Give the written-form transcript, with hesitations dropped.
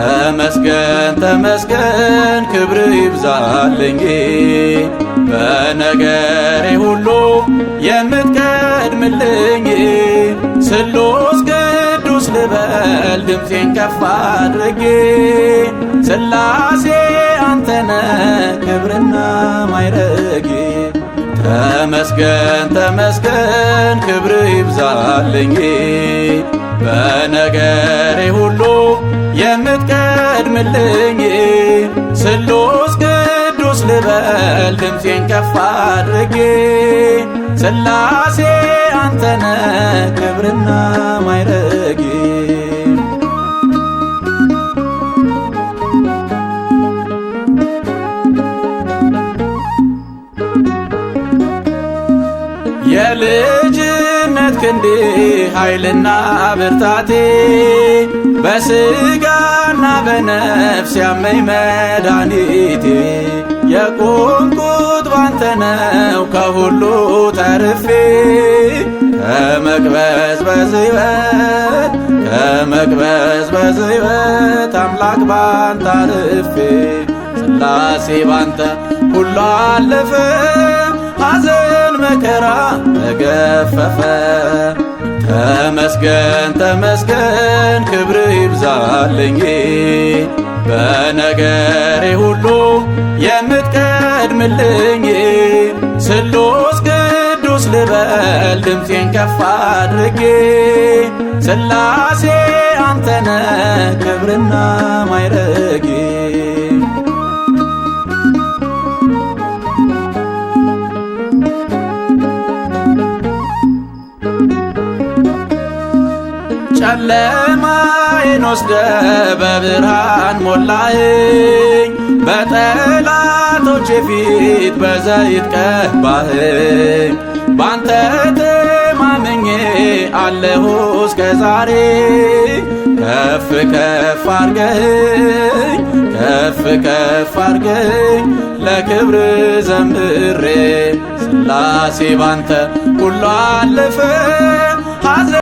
ተመስገን ተመስገን ክብር ይብዛልኝ በነገሬ ሁሉ የምትቀድምልኝ ስሉስ ቅዱስ ልበል ድምፄን ከፍ አድርጌ ሥላሴ አንተነ ክብርና ማይረጌ ተመስገን ተመስገን ክብር ይብዛልኝ በነገሬ ሁሉ የምትቀድምልኝ ስሉስ ቅዱስ ልበል ድምፄን ከፍ አድርጌ ሥላሴ አንተነ ክብርና ማይረጌ የልጅነት ክንዴ ኃይልና ብርታቴ በሥጋና በነፍስ ያመኝ መድኃኒቴ የቆምኩት ባንተ ነው ከሁሉ ተርፌ ከመቅበዝበዝ ሕይወት አምላክ ባንተ አርፌ ሥላሴ ባንተ ሁሉ አለፈ ሐዘን መከራ ተገፈፈ ተመስገን ተመስገን ክብር ይብዛልኝ በነገሬ ሁሉ የምትቀድምልኝ ስሉስ ቅዱስ ልበል ድምፄን ከፍ አድርጌ ሥላሴ አንተነ ክብርና ማይረጌ ጨለማዬን ወስደ በብርሃን ሞላኸኝ በጠላቶቼ ፊት በዘይት ቀባኸኝ ባንተ ተማምኜ አለሁ እስከ ዛሬ ከፍ ከፍ አርገኝ ለክብር ዘምሬ ሥላሴ ባንተ ሁሉ አለፈ ሐዘን